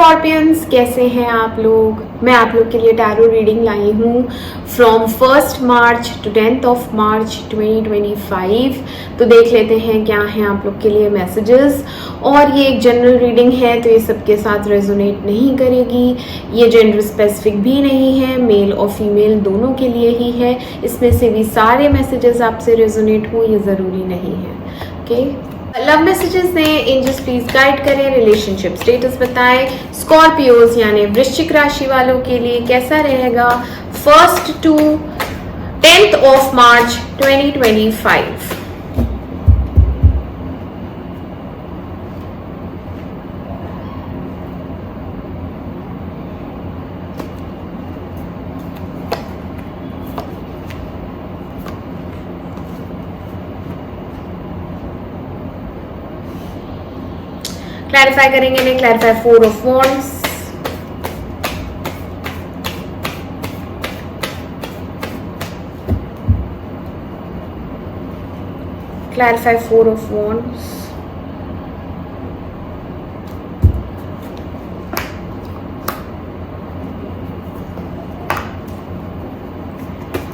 Scorpions, कैसे हैं आप लोग। मैं आप लोग के लिए टैरो रीडिंग लाई हूँ फ्रॉम 1 मार्च टू 10 मार्च 2025। तो देख लेते हैं क्या हैं आप लोग के लिए मैसेजेस। और ये एक जनरल रीडिंग है तो ये सबके साथ रेजोनेट नहीं करेगी। ये जेंडर स्पेसिफिक भी नहीं है, मेल और फीमेल दोनों के लिए ही है। इसमें से भी सारे मैसेजेस आपसे रेजोनेट हो ये ज़रूरी नहीं है। ओके, लव मैसेजेस दें, एंजल्स प्लीज गाइड करें, रिलेशनशिप स्टेटस बताएं। स्कॉर्पियोज यानी वृश्चिक राशि वालों के लिए कैसा रहेगा 1 to 10 मार्च 2025। क्लैरिफाई करेंगे नहीं, clarify 4 of Wands, clarify 4 of Wands,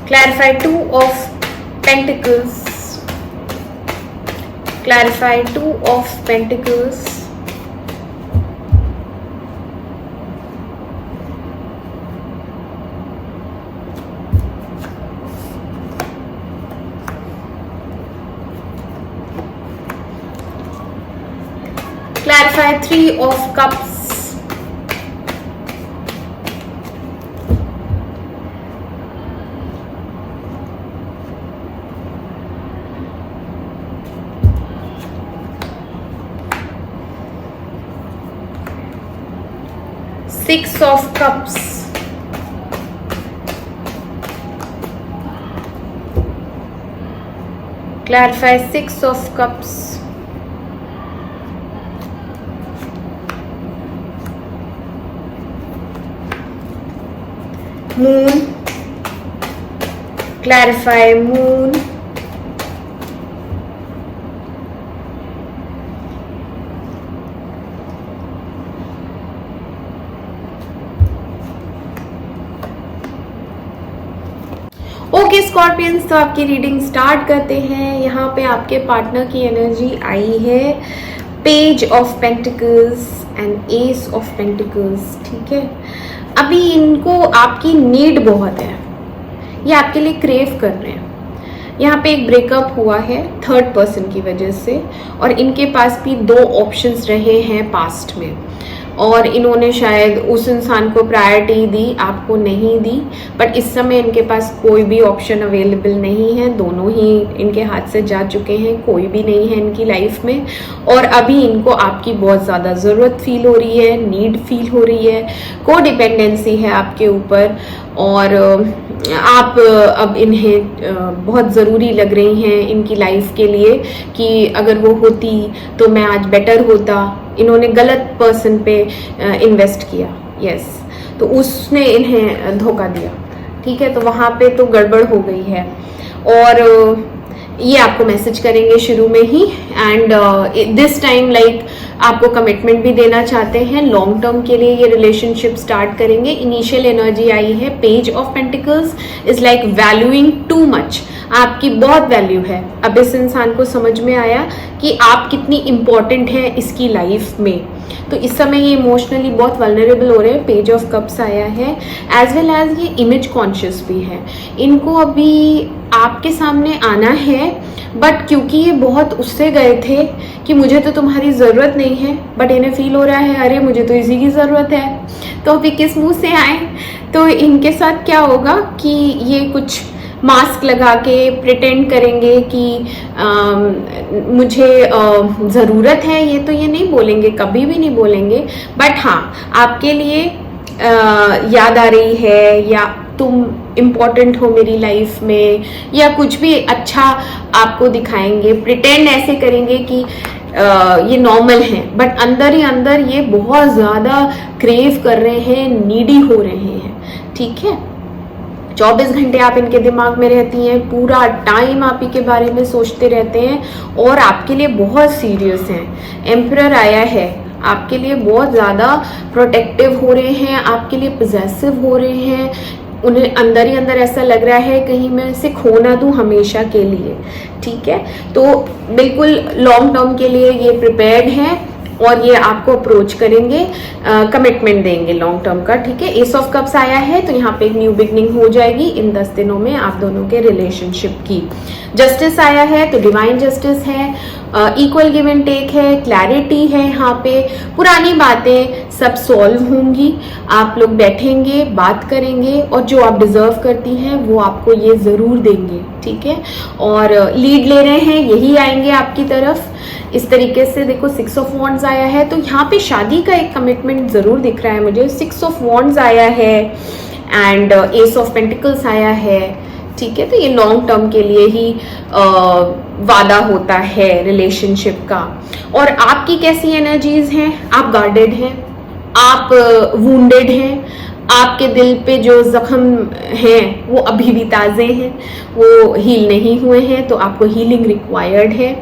clarify 2 of Pentacles, clarify 2 of Pentacles, clarify 3 of Cups, Six of Cups, clarify 6 of Cups, Moon, clarify Moon, okay scorpions, तो आपकी रीडिंग स्टार्ट करते हैं। यहाँ पे आपके partner की एनर्जी आई है page of pentacles and S of pentacles. ठीक है, अभी इनको आपकी नीड बहुत है, ये आपके लिए क्रेव कर रहे हैं। यहाँ पे एक ब्रेकअप हुआ है थर्ड पर्सन की वजह से, और इनके पास भी 2 ऑप्शंस रहे हैं पास्ट में, और इन्होंने शायद उस इंसान को प्रायोरिटी दी, आपको नहीं दी। बट इस समय इनके पास कोई भी ऑप्शन अवेलेबल नहीं है, दोनों ही इनके हाथ से जा चुके हैं, कोई भी नहीं है इनकी लाइफ में। और अभी इनको आपकी बहुत ज़्यादा ज़रूरत फील हो रही है, नीड फील हो रही है, को डिपेंडेंसी है आपके ऊपर, और आप अब इन्हें बहुत ज़रूरी लग रही हैं इनकी लाइफ के लिए कि अगर वो होती तो मैं आज बेटर होता। इन्होंने गलत पर्सन पे इन्वेस्ट किया, यस, तो उसने इन्हें धोखा दिया। ठीक है, तो वहाँ पे तो गड़बड़ हो गई है, और ये आपको मैसेज करेंगे शुरू में ही। एंड दिस टाइम लाइक आपको कमिटमेंट भी देना चाहते हैं, लॉन्ग टर्म के लिए ये रिलेशनशिप स्टार्ट करेंगे। इनिशियल एनर्जी आई है page of pentacles is like valuing too much, आपकी बहुत वैल्यू है। अब इस इंसान को समझ में आया कि आप कितनी इम्पोर्टेंट हैं इसकी लाइफ में, तो इस समय ये इमोशनली बहुत वल्नरेबल हो रहे हैं। पेज ऑफ कप्स आया है, एज वेल एज ये इमेज कॉन्शियस भी है। इनको अभी आपके सामने आना है, बट क्योंकि ये बहुत उससे गए थे कि मुझे तो तुम्हारी ज़रूरत नहीं है, बट इन्हें फील हो रहा है अरे मुझे तो इसी की ज़रूरत है, तो अभी किस मुंह से आए। तो इनके साथ क्या होगा कि ये कुछ मास्क लगा के प्रिटेंड करेंगे कि मुझे ज़रूरत है, ये तो ये नहीं बोलेंगे, कभी भी नहीं बोलेंगे, बट हाँ आपके लिए याद आ रही है, या तुम इम्पोर्टेंट हो मेरी लाइफ में, या कुछ भी अच्छा आपको दिखाएंगे। प्रिटेंड ऐसे करेंगे कि ये नॉर्मल है, बट अंदर ही अंदर ये बहुत ज़्यादा क्रेव कर रहे हैं, नीडी हो रहे हैं। ठीक है, 24 घंटे आप इनके दिमाग में रहती हैं, पूरा टाइम आप ही के बारे में सोचते रहते हैं, और आपके लिए बहुत सीरियस हैं। एम्परर आया है, आपके लिए बहुत ज़्यादा प्रोटेक्टिव हो रहे हैं, आपके लिए पोजेसिव हो रहे हैं। उन्हें अंदर ही अंदर ऐसा लग रहा है कहीं मैं इसे खो ना दूं हमेशा के लिए, ठीक है। तो बिल्कुल लॉन्ग टर्म के लिए ये प्रिपेयर्ड हैं और ये आपको अप्रोच करेंगे, कमिटमेंट देंगे लॉन्ग टर्म का, ठीक है। एस ऑफ कप्स आया है तो यहाँ पे एक न्यू बिगनिंग हो जाएगी इन 10 दिनों में आप दोनों के रिलेशनशिप की। जस्टिस आया है तो डिवाइन जस्टिस है, इक्वल गिव एंड टेक है, क्लैरिटी है, यहाँ पे पुरानी बातें सब सॉल्व होंगी, आप लोग बैठेंगे बात करेंगे और जो आप डिजर्व करती हैं वो आपको ये जरूर देंगे, ठीक है। और लीड ले रहे हैं, यही आएंगे आपकी तरफ इस तरीके से। देखो 6 ऑफ वॉन्ड्स आया है तो यहाँ पे शादी का एक कमिटमेंट जरूर दिख रहा है मुझे। 6 ऑफ वॉन्ड्स आया है एंड एस ऑफ पेंटिकल्स आया है, ठीक है। तो ये लॉन्ग टर्म के लिए ही वादा होता है रिलेशनशिप का। और आपकी कैसी एनर्जीज हैं? आप गार्डेड हैं, आप वुंडेड हैं, आपके दिल पे जो जख्म हैं वो अभी भी ताज़े हैं, वो हील नहीं हुए हैं, तो आपको हीलिंग रिक्वायर्ड है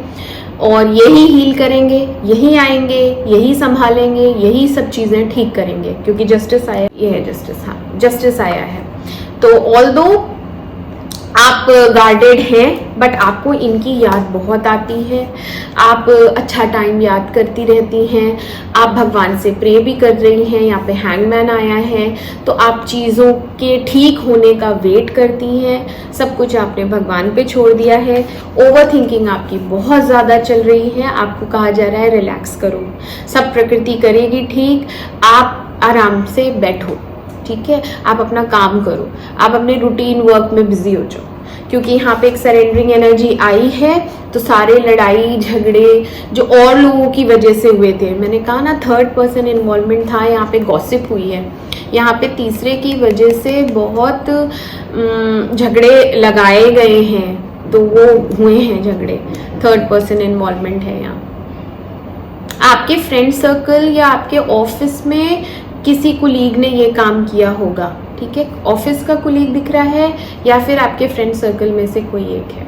और यही हील करेंगे, यही आएंगे, यही संभालेंगे, यही सब चीज़ें ठीक करेंगे क्योंकि जस्टिस आया, ये है जस्टिस, हाँ जस्टिस आया है। तो ऑल्दो आप गार्डेड हैं बट आपको इनकी याद बहुत आती है, आप अच्छा टाइम याद करती रहती हैं, आप भगवान से प्रे भी कर रही हैं। यहाँ पे हैंगमैन आया है तो आप चीज़ों के ठीक होने का वेट करती हैं, सब कुछ आपने भगवान पे छोड़ दिया है। ओवर थिंकिंग आपकी बहुत ज़्यादा चल रही है, आपको कहा जा रहा है रिलैक्स करो, सब प्रकृति करेगी ठीक, आप आराम से बैठो, ठीक है। आप अपना काम करो, आप अपने रूटीन वर्क में बिजी हो जाओ क्योंकि यहाँ पे एक सरेंडरिंग एनर्जी आई है। तो सारे लड़ाई झगड़े जो और लोगों की वजह से हुए थे, मैंने कहा ना थर्ड पर्सन इन्वॉल्वमेंट था, यहाँ पे गॉसिप हुई है, यहाँ पे तीसरे की वजह से बहुत झगड़े लगाए गए हैं, तो वो हुए हैं झगड़े, थर्ड पर्सन इन्वॉल्वमेंट है यहाँ। आपके फ्रेंड सर्कल या आपके ऑफिस में किसी कुलीग ने ये काम किया होगा, ठीक है। ऑफिस का कुलीग दिख रहा है या फिर आपके फ्रेंड सर्कल में से कोई एक है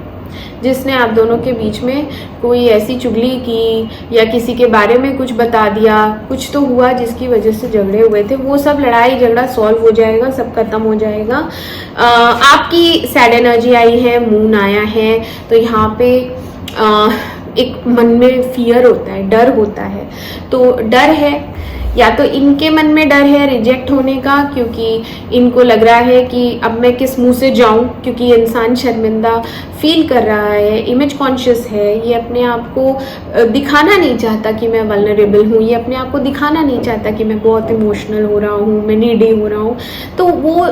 जिसने आप दोनों के बीच में कोई ऐसी चुगली की या किसी के बारे में कुछ बता दिया, कुछ तो हुआ जिसकी वजह से झगड़े हुए थे। वो सब लड़ाई झगड़ा सॉल्व हो जाएगा, सब खत्म हो जाएगा। आपकी सैड एनर्जी आई है, मून आया है, तो यहाँ पे एक मन में फियर होता है, डर होता है। तो डर है, या तो इनके मन में डर है रिजेक्ट होने का क्योंकि इनको लग रहा है कि अब मैं किस मुंह से जाऊं, क्योंकि इंसान शर्मिंदा फील कर रहा है, इमेज कॉन्शियस है, ये अपने आप को दिखाना नहीं चाहता कि मैं वल्नरेबल हूँ, ये अपने आप को दिखाना नहीं चाहता कि मैं बहुत इमोशनल हो रहा हूँ, मैं नीडी हो रहा हूँ। तो वो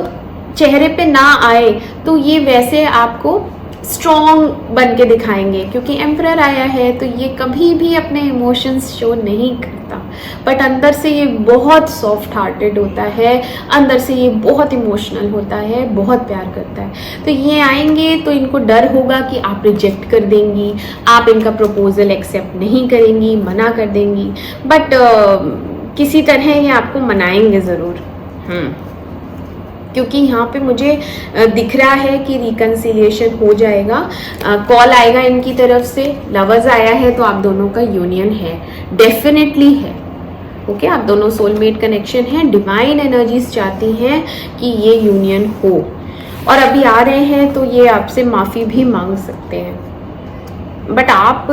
चेहरे पे ना आए तो ये वैसे आपको स्ट्रॉन्ग बन के दिखाएंगे क्योंकि एम्परर आया है, तो ये कभी भी अपने इमोशंस शो नहीं करता, बट अंदर से ये बहुत सॉफ्ट हार्टेड होता है, अंदर से ये बहुत इमोशनल होता है, बहुत प्यार करता है। तो ये आएंगे तो इनको डर होगा कि आप रिजेक्ट कर देंगी, आप इनका प्रपोजल एक्सेप्ट नहीं करेंगी, मना कर देंगी, बट किसी तरह ये आपको मनाएंगे ज़रूर। क्योंकि यहाँ पे मुझे दिख रहा है कि रिकन्सिलिएशन हो जाएगा, कॉल आएगा इनकी तरफ से। लवर्स आया है तो आप दोनों का यूनियन है, डेफिनेटली है, ओके। आप दोनों सोलमेट कनेक्शन है, डिवाइन एनर्जीज चाहती हैं कि ये यूनियन हो, और अभी आ रहे हैं तो ये आपसे माफ़ी भी मांग सकते हैं, बट आप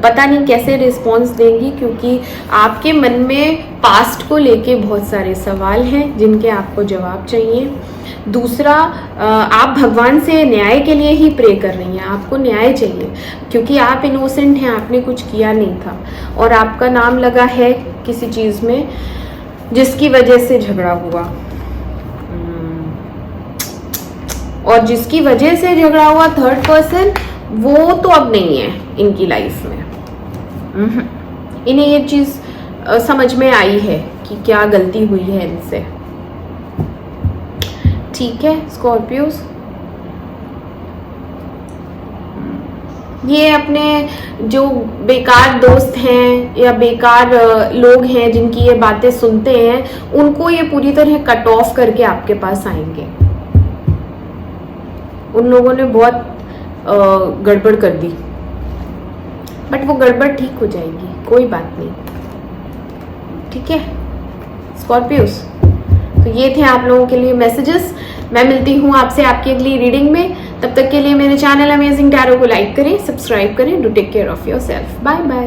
पता नहीं कैसे रिस्पॉन्स देंगी क्योंकि आपके मन में पास्ट को लेके बहुत सारे सवाल हैं जिनके आपको जवाब चाहिए। दूसरा, आप भगवान से न्याय के लिए ही प्रे कर रही हैं, आपको न्याय चाहिए क्योंकि आप इनोसेंट हैं, आपने कुछ किया नहीं था और आपका नाम लगा है किसी चीज़ में जिसकी वजह से झगड़ा हुआ, और जिसकी वजह से झगड़ा हुआ थर्ड पर्सन, वो तो अब नहीं है इनकी लाइफ में। इन्हें ये चीज़ समझ में आई है कि क्या गलती हुई है इनसे, ठीक है स्कॉर्पियोस। ये अपने जो बेकार दोस्त हैं या बेकार लोग हैं जिनकी ये बातें सुनते हैं, उनको ये पूरी तरह कट ऑफ करके आपके पास आएंगे। उन लोगों ने बहुत गड़बड़ कर दी, बट वो गड़बड़ ठीक हो जाएगी, कोई बात नहीं। ठीक है स्कॉर्पियोस। तो ये थे आप लोगों के लिए मैसेजेस। मैं मिलती हूँ आपसे आपकी अगली रीडिंग में। तब तक के लिए मेरे चैनल अमेजिंग टैरो को लाइक करें, सब्सक्राइब करें। Do take care of yourself. Bye bye.